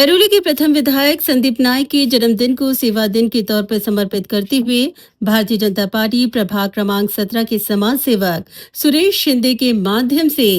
ऐरोली के प्रथम विधायक संदीप नाइक के जन्मदिन को सेवा दिन के तौर पर समर्पित करते हुए भारतीय जनता पार्टी प्रभाग क्रमांक 17 के समाज सेवक सुरेश शिंदे के माध्यम से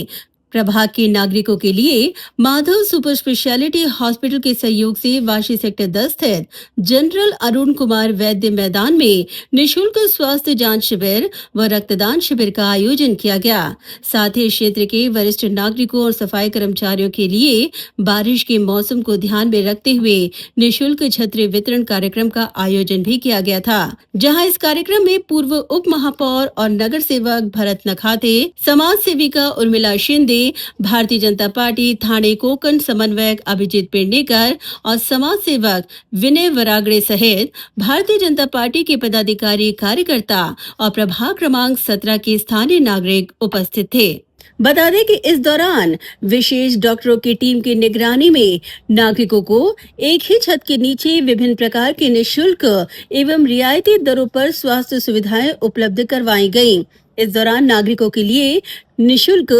प्रभाग के नागरिकों के लिए माधव सुपर स्पेशलिटी हॉस्पिटल के सहयोग से वाशी सेक्टर 10 स्थित जनरल अरुण कुमार वैद्य मैदान में निशुल्क स्वास्थ्य जांच शिविर व रक्तदान शिविर का आयोजन किया गया। साथ ही क्षेत्र के वरिष्ठ नागरिकों और सफाई कर्मचारियों के लिए बारिश के मौसम को ध्यान में रखते हुए निशुल्क छतरी वितरण कार्यक्रम का आयोजन भी किया गया था, जहां इस कार्यक्रम में पूर्व उप महापौर और नगर सेवक भरत नखाते, समाज सेविका उर्मिला शिंदे, भारतीय जनता पार्टी थाने कोकण समन्वयक अभिजीत पेडनेकर और समाज सेवक विनय वरागड़े सहित भारतीय जनता पार्टी के पदाधिकारी, कार्यकर्ता और प्रभाग क्रमांक 17 के स्थानीय नागरिक उपस्थित थे। बता दें कि इस दौरान विशेष डॉक्टरों की टीम की निगरानी में नागरिकों को एक ही छत के नीचे विभिन्न प्रकार के निशुल्क एवं रियायती दरों पर स्वास्थ्य सुविधाएं उपलब्ध करवाई गईं। इस दौरान नागरिकों के लिए निशुल्क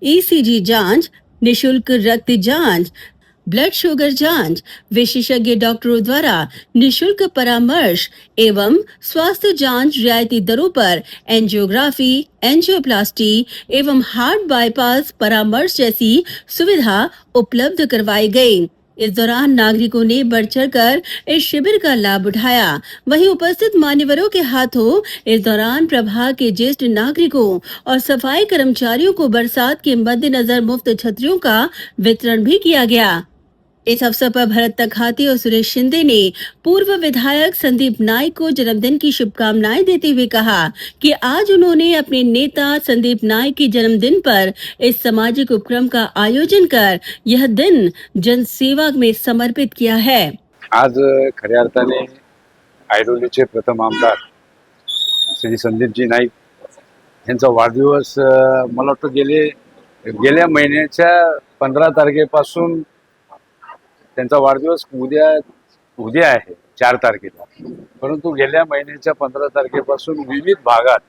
ईसीजी जांच, निशुल्क रक्त जांच, ब्लड शुगर जांच, विशेषज्ञ डॉक्टरों द्वारा निशुल्क परामर्श एवं स्वास्थ्य जांच रियायती दरों पर एंजियोग्राफी, एंजियोप्लास्टी एवं हार्ट बाईपास परामर्श जैसी सुविधा उपलब्ध करवाई गई। इस दौरान नागरिकों ने बढ़ चढ़कर इस शिविर का लाभ उठाया। वहीं उपस्थित मान्यवरों के हाथों इस दौरान प्रभाग के ज्येष्ठ नागरिकों और सफाई कर्मचारियों को बरसात के मद्देनजर मुफ्त छतरियों का वितरण भी किया गया। इस अवसर पर भरत नखाते और सुरेश शिंदे ने पूर्व विधायक संदीप नाइक को जन्मदिन की शुभकामनाएं देते हुए कहा कि आज उन्होंने अपने नेता संदीप नाइक के जन्मदिन पर इस सामाजिक उपक्रम का आयोजन कर यह दिन जनसेवा में समर्पित किया है। आज खऱ्या अर्थाने ऐरोलीचे प्रथम आमदार श्री संदीपजी नाईक यांचा वाढदिवस मला वाटतं गेल्या महिन्याच्या 15 तारखेपासून त्यांचा वाढदिवस उद्या आहे 4 तारखेला, परंतु गेल्या महिन्याच्या 15 तारखेपासून विविध भागात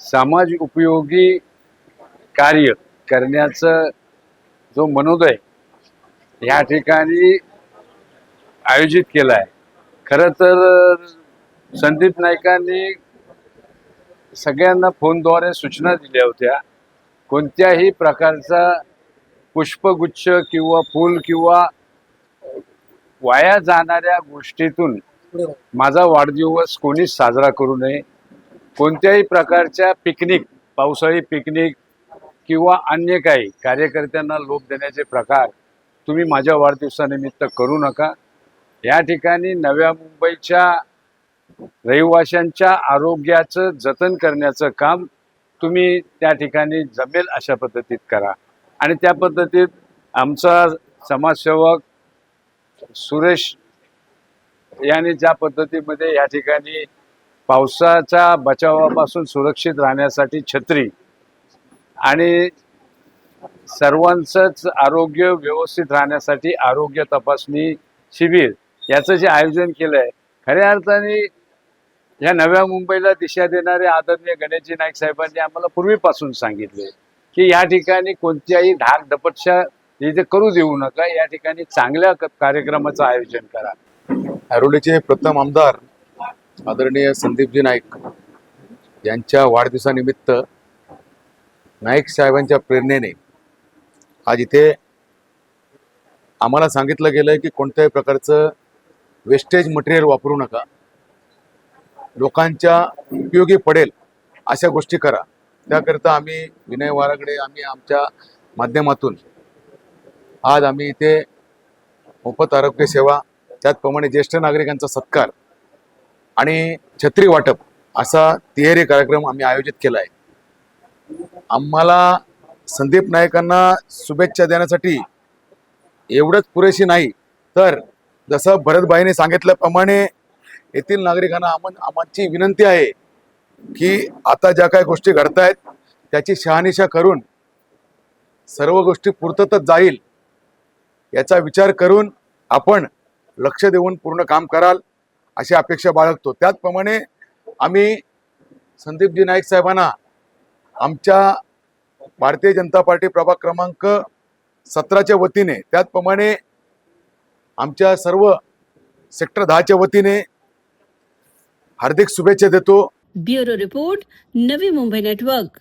समाज उपयोगी कार्य करण्याचा जो मनोदय या ठिकाणी आयोजित केला आहे। खरं तर संदीप नाईकांनी सगळ्यांना फोनद्वारे सूचना दिल्या होत्या, कोणत्याही प्रकारचा पुष्पगुच्छ किंवा फूल किंवा वाया जाणाऱ्या गोष्टीतून माझा वाढदिवस कोणीच साजरा करू नये। कोणत्याही प्रकारच्या पिकनिक, पावसाळी पिकनिक किंवा अन्य काही कार्यकर्त्यांना लोभ देण्याचे प्रकार तुम्ही माझ्या वाढदिवसानिमित्त करू नका। या ठिकाणी नव्या मुंबईच्या रहिवाशांच्या आरोग्याचं जतन करण्याचं काम तुम्ही त्या ठिकाणी जमेल अशा पद्धतीत करा। आणि त्या पद्धतीत आमचा समाजसेवक सुरेश यांनी ज्या पद्धतीमध्ये या ठिकाणी पावसाच्या बचावापासून सुरक्षित राहण्यासाठी छत्री आणि सर्वांचंच आरोग्य व्यवस्थित राहण्यासाठी आरोग्य तपासणी शिबिर याचं जे आयोजन केलंय, खऱ्या अर्थाने या नव्या मुंबईला दिशा देणारे आदरणीय गणेशजी नाईक साहेबांनी आम्हाला पूर्वीपासून सांगितले की या ठिकाणी कोणत्याही धाक दपटशा इथे करू देऊ नका, या ठिकाणी चांगल्या कार्यक्रमाचं आयोजन करा। ऐरोलीचे प्रथम आमदार आदरणीय संदीपजी नाईक यांच्या वाढदिवसानिमित्त नाईक साहेबांच्या प्रेरणेने आज इथे आम्हाला सांगितलं गेलं की कोणत्याही प्रकारचं वेस्टेज मटेरियल वापरू नका, लोकांच्या उपयोगी पडेल अशा गोष्टी करा। त्याकरिता आम्ही विनय वारागडे आमच्या माध्यमातून आज आम्ही इथे मोफत आरोग्य सेवा, त्याचप्रमाणे ज्येष्ठ नागरिकांचा सत्कार आणि छत्री वाटप असा तिहेरी कार्यक्रम आम्ही आयोजित केला आहे। आम्हाला संदीप नाईकांना शुभेच्छा देण्यासाठी एवढंच पुरेशी नाही, तर जसं भरतभाईने सांगितल्याप्रमाणे येथील नागरिकांना आमची विनंती आहे की आता ज्या काही गोष्टी घडतायत त्याची शहानिशा करून सर्व गोष्टी पूर्ततच जाईल याचा विचार करून आपण लक्ष देऊन पूर्ण काम कराल अशी अपेक्षा बाळगतो। त्याचप्रमाणे आम्ही संदीपजी नाईक साहेबांना आमच्या भारतीय जनता पार्टी प्रभाग क्रमांक 17च्या वतीने, त्याचप्रमाणे आमच्या सर्व सेक्टर 10च्या वतीने हार्दिक शुभेच्छा देतो. Bureau report, Navi Mumbai network.